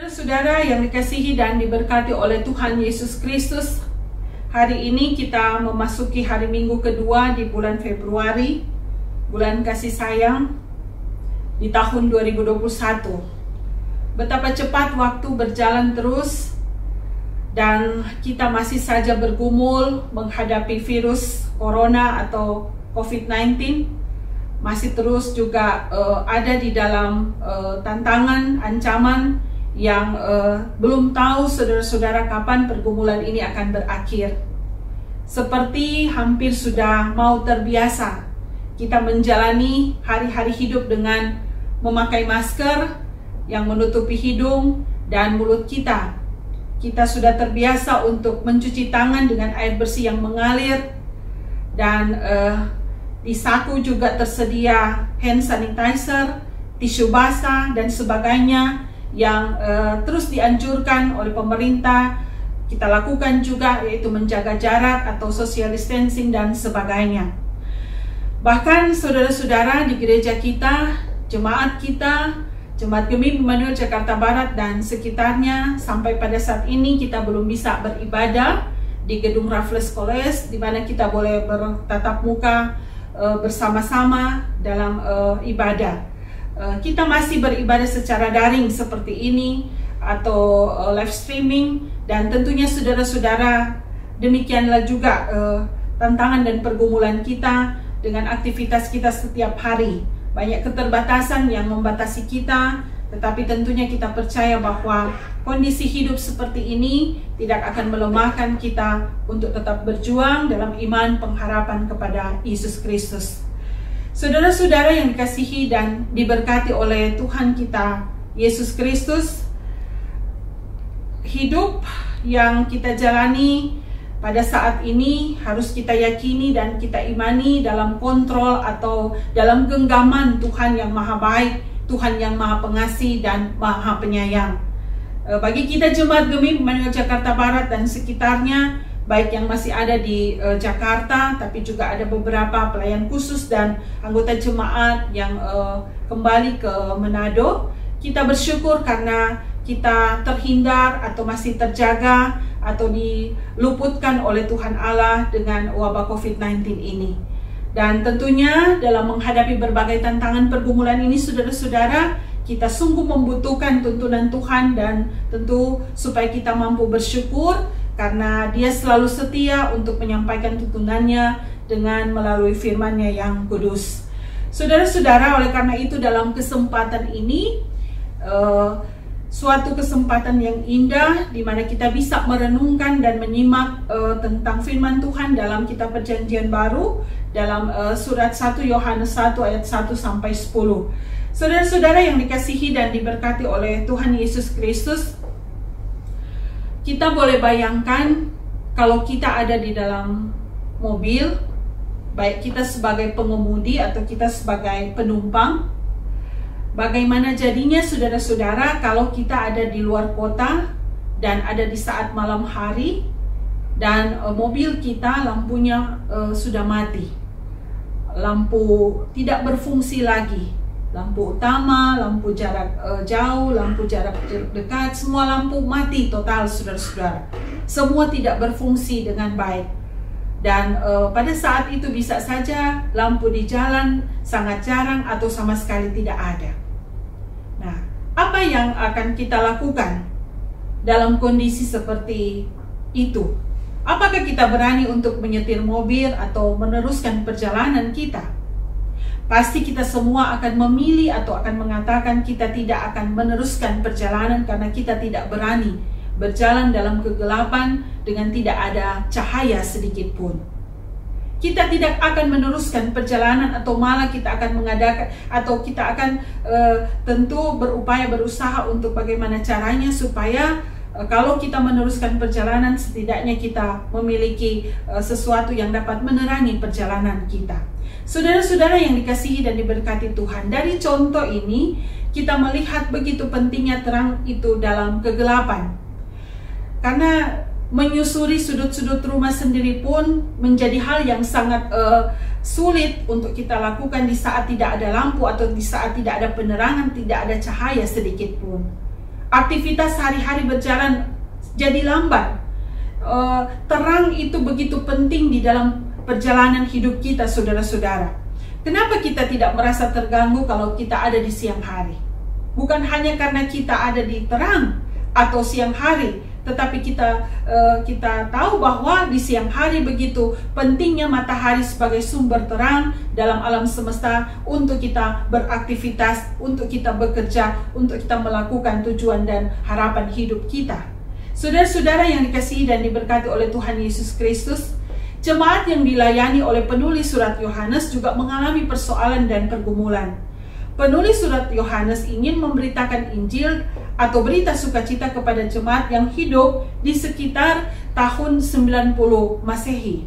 Saudara yang dikasihi dan diberkati oleh Tuhan Yesus Kristus, hari ini kita memasuki hari Minggu kedua di bulan Februari, bulan kasih sayang di tahun 2021. Betapa cepat waktu berjalan terus dan kita masih saja bergumul menghadapi virus corona atau COVID-19. Masih terus juga ada di dalam tantangan, ancaman yang belum tahu saudara-saudara kapan pergumulan ini akan berakhir. Seperti hampir sudah mau terbiasa kita menjalani hari-hari hidup dengan memakai masker yang menutupi hidung dan mulut kita. Kita sudah terbiasa untuk mencuci tangan dengan air bersih yang mengalir, dan di saku juga tersedia hand sanitizer, tisu basah dan sebagainya yang terus dianjurkan oleh pemerintah kita lakukan juga, yaitu menjaga jarak atau social distancing dan sebagainya. Bahkan saudara-saudara di gereja kita, jemaat Gemim Immanuel Jakarta Barat dan sekitarnya, sampai pada saat ini kita belum bisa beribadah di gedung Raffles College, di mana kita boleh bertatap muka bersama-sama dalam ibadah. Kita masih beribadah secara daring seperti ini atau live streaming, dan tentunya saudara-saudara demikianlah juga tantangan dan pergumulan kita dengan aktivitas kita setiap hari. Banyak keterbatasan yang membatasi kita, tetapi tentunya kita percaya bahwa kondisi hidup seperti ini tidak akan melemahkan kita untuk tetap berjuang dalam iman pengharapan kepada Yesus Kristus. Saudara-saudara yang dikasihi dan diberkati oleh Tuhan kita Yesus Kristus, hidup yang kita jalani pada saat ini harus kita yakini dan kita imani dalam kontrol atau dalam genggaman Tuhan yang maha baik, Tuhan yang maha pengasih dan maha penyayang. Bagi kita jemaat Gemim Immanuel Jakarta Barat dan sekitarnya, baik yang masih ada di Jakarta, tapi juga ada beberapa pelayan khusus dan anggota jemaat yang kembali ke Manado. Kita bersyukur karena kita terhindar atau masih terjaga atau diluputkan oleh Tuhan Allah dengan wabah COVID-19 ini. Dan tentunya dalam menghadapi berbagai tantangan pergumulan ini, saudara-saudara, kita sungguh membutuhkan tuntunan Tuhan, dan tentu supaya kita mampu bersyukur karena Dia selalu setia untuk menyampaikan tuntunannya dengan melalui firman-Nya yang kudus. Saudara-saudara, oleh karena itu dalam kesempatan ini, suatu kesempatan yang indah di mana kita bisa merenungkan dan menyimak tentang firman Tuhan dalam kitab Perjanjian Baru dalam surat 1 Yohanes 1 ayat 1 sampai 10. Saudara-saudara yang dikasihi dan diberkati oleh Tuhan Yesus Kristus, kita boleh bayangkan kalau kita ada di dalam mobil, baik kita sebagai pengemudi atau kita sebagai penumpang, bagaimana jadinya saudara-saudara kalau kita ada di luar kota dan ada di saat malam hari dan mobil kita lampunya sudah mati, lampu tidak berfungsi lagi, lampu utama, lampu jarak jauh, lampu jarak dekat, semua lampu mati total saudara-saudara. Semua tidak berfungsi dengan baik. Dan pada saat itu bisa saja lampu di jalan sangat jarang atau sama sekali tidak ada. Nah, apa yang akan kita lakukan dalam kondisi seperti itu? Apakah kita berani untuk menyetir mobil atau meneruskan perjalanan kita? Pasti kita semua akan memilih atau akan mengatakan kita tidak akan meneruskan perjalanan karena kita tidak berani berjalan dalam kegelapan dengan tidak ada cahaya sedikit pun. Kita tidak akan meneruskan perjalanan atau malah kita akan mengadakan atau kita akan tentu berusaha untuk bagaimana caranya supaya kalau kita meneruskan perjalanan setidaknya kita memiliki sesuatu yang dapat menerangi perjalanan kita. Saudara-saudara yang dikasihi dan diberkati Tuhan, dari contoh ini kita melihat begitu pentingnya terang itu dalam kegelapan. Karena menyusuri sudut-sudut rumah sendiri pun menjadi hal yang sangat sulit untuk kita lakukan di saat tidak ada lampu atau di saat tidak ada penerangan, tidak ada cahaya sedikit pun. Aktivitas sehari-hari berjalan jadi lambat. Terang itu begitu penting di dalam perjalanan hidup kita, saudara-saudara. Kenapa kita tidak merasa terganggu kalau kita ada di siang hari? Bukan hanya karena kita ada di terang atau siang hari, tetapi kita tahu bahwa di siang hari begitu pentingnya matahari sebagai sumber terang dalam alam semesta untuk kita beraktivitas, untuk kita bekerja, untuk kita melakukan tujuan dan harapan hidup kita. Saudara-saudara yang dikasihi dan diberkati oleh Tuhan Yesus Kristus, jemaat yang dilayani oleh penulis surat Yohanes juga mengalami persoalan dan pergumulan. Penulis surat Yohanes ingin memberitakan Injil atau berita sukacita kepada jemaat yang hidup di sekitar tahun 90 Masehi.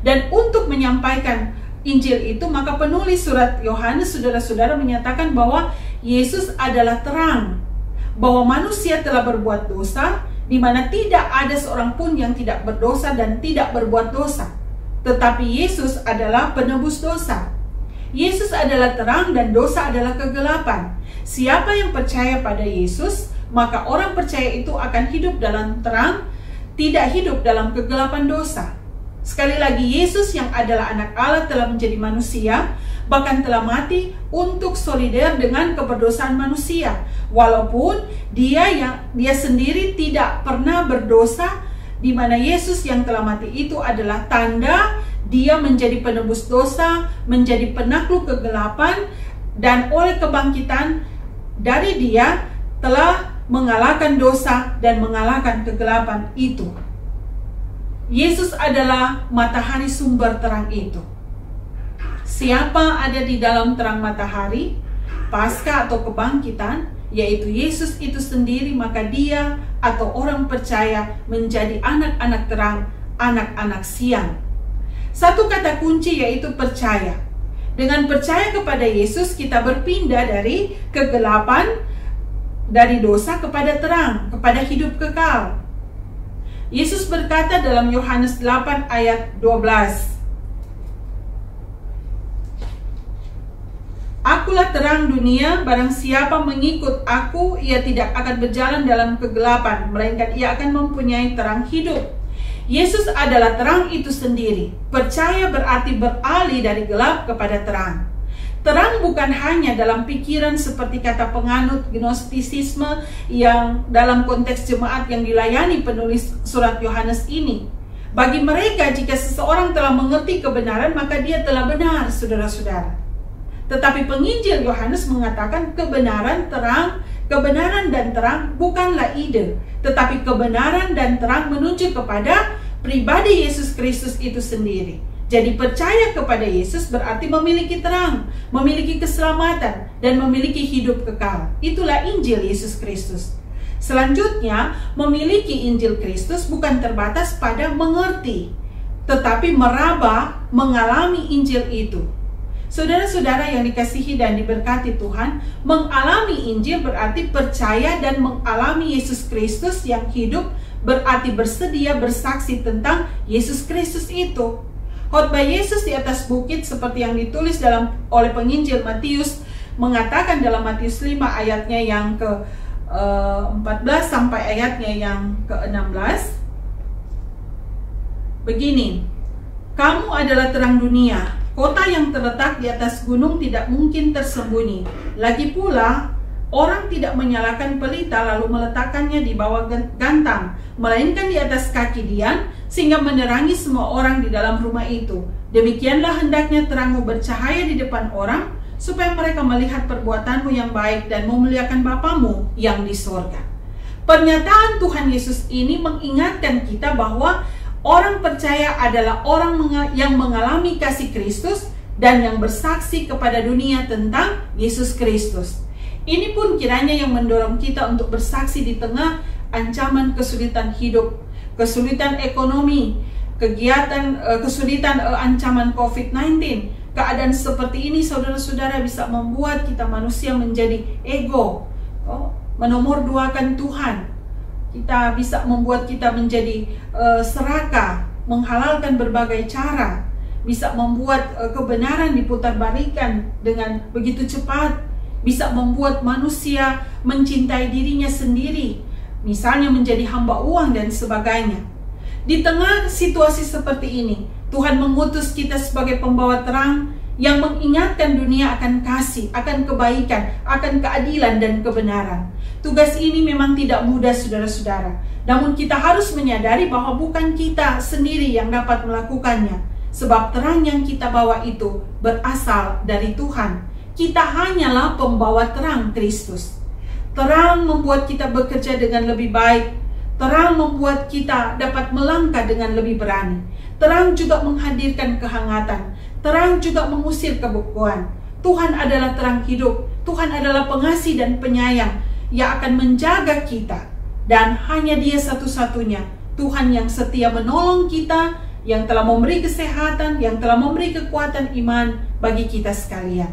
Dan untuk menyampaikan Injil itu, maka penulis surat Yohanes, saudara-saudara, menyatakan bahwa Yesus adalah terang, bahwa manusia telah berbuat dosa, di mana tidak ada seorang pun yang tidak berdosa dan tidak berbuat dosa. Tetapi Yesus adalah penebus dosa. Yesus adalah terang dan dosa adalah kegelapan. Siapa yang percaya pada Yesus, maka orang percaya itu akan hidup dalam terang, tidak hidup dalam kegelapan dosa. Sekali lagi, Yesus yang adalah anak Allah telah menjadi manusia, bahkan telah mati untuk solider dengan keberdosaan manusia. Walaupun dia sendiri tidak pernah berdosa, di mana Yesus yang telah mati itu adalah tanda dia menjadi penebus dosa, menjadi penakluk kegelapan, dan oleh kebangkitan dari dia telah mengalahkan dosa dan mengalahkan kegelapan itu. Yesus adalah matahari sumber terang itu. Siapa ada di dalam terang matahari, pasca atau kebangkitan, yaitu Yesus itu sendiri, maka dia atau orang percaya menjadi anak-anak terang, anak-anak siang. Satu kata kunci yaitu percaya. Dengan percaya kepada Yesus, kita berpindah dari kegelapan, dari dosa kepada terang, kepada hidup kekal. Yesus berkata dalam Yohanes 8 ayat 12, "Akulah terang dunia, barang siapa mengikut aku, ia tidak akan berjalan dalam kegelapan, melainkan ia akan mempunyai terang hidup." Yesus adalah terang itu sendiri. Percaya berarti beralih dari gelap kepada terang. Terang bukan hanya dalam pikiran seperti kata penganut gnostisisme yang dalam konteks jemaat yang dilayani penulis surat Yohanes ini. Bagi mereka, jika seseorang telah mengerti kebenaran, maka dia telah benar, saudara-saudara. Tetapi penginjil Yohanes mengatakan kebenaran dan terang bukanlah ide, tetapi kebenaran dan terang menuju kepada pribadi Yesus Kristus itu sendiri. Jadi percaya kepada Yesus berarti memiliki terang, memiliki keselamatan, dan memiliki hidup kekal. Itulah Injil Yesus Kristus. Selanjutnya, memiliki Injil Kristus bukan terbatas pada mengerti, tetapi meraba, mengalami Injil itu. Saudara-saudara yang dikasihi dan diberkati Tuhan, mengalami Injil berarti percaya dan mengalami Yesus Kristus yang hidup, berarti bersedia bersaksi tentang Yesus Kristus itu. Khotbah Yesus di atas bukit seperti yang ditulis oleh penginjil Matius mengatakan dalam Matius 5 ayatnya yang ke-14 sampai ayatnya yang ke-16. Begini, "Kamu adalah terang dunia. Kota yang terletak di atas gunung tidak mungkin tersembunyi. Lagi pula, orang tidak menyalakan pelita lalu meletakkannya di bawah gantang, melainkan di atas kaki dian, sehingga menerangi semua orang di dalam rumah itu. Demikianlah hendaknya terangmu bercahaya di depan orang, supaya mereka melihat perbuatanmu yang baik dan memuliakan Bapamu yang di sorga." Pernyataan Tuhan Yesus ini mengingatkan kita bahwa orang percaya adalah orang yang mengalami kasih Kristus dan yang bersaksi kepada dunia tentang Yesus Kristus. Ini pun kiranya yang mendorong kita untuk bersaksi di tengah ancaman kesulitan hidup, kesulitan ekonomi, kesulitan ancaman COVID-19. Keadaan seperti ini, saudara-saudara, bisa membuat kita manusia menjadi ego, menomorduakan Tuhan. Kita bisa membuat kita menjadi serakah, menghalalkan berbagai cara, bisa membuat kebenaran diputarbalikan dengan begitu cepat. bisa membuat manusia mencintai dirinya sendiri, misalnya menjadi hamba uang dan sebagainya. Di tengah situasi seperti ini, Tuhan mengutus kita sebagai pembawa terang yang mengingatkan dunia akan kasih, akan kebaikan, akan keadilan dan kebenaran. Tugas ini memang tidak mudah, saudara-saudara. Namun kita harus menyadari bahwa bukan kita sendiri yang dapat melakukannya. Sebab terang yang kita bawa itu berasal dari Tuhan. Kita hanyalah pembawa terang Kristus. Terang membuat kita bekerja dengan lebih baik. Terang membuat kita dapat melangkah dengan lebih berani. Terang juga menghadirkan kehangatan. Terang juga mengusir kebekuan. Tuhan adalah terang hidup. Tuhan adalah pengasih dan penyayang yang akan menjaga kita. Dan hanya Dia satu-satunya Tuhan yang setia menolong kita, yang telah memberi kesehatan, yang telah memberi kekuatan iman bagi kita sekalian.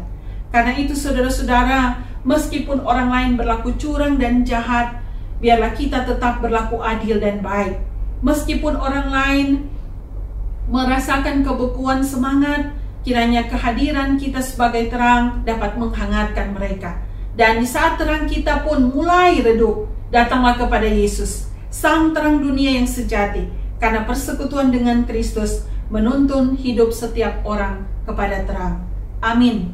Karena itu saudara-saudara, meskipun orang lain berlaku curang dan jahat, biarlah kita tetap berlaku adil dan baik. Meskipun orang lain merasakan kebekuan semangat, kiranya kehadiran kita sebagai terang dapat menghangatkan mereka. Dan di saat terang kita pun mulai redup, datanglah kepada Yesus, Sang terang dunia yang sejati. Karena persekutuan dengan Kristus menuntun hidup setiap orang kepada terang. Amin.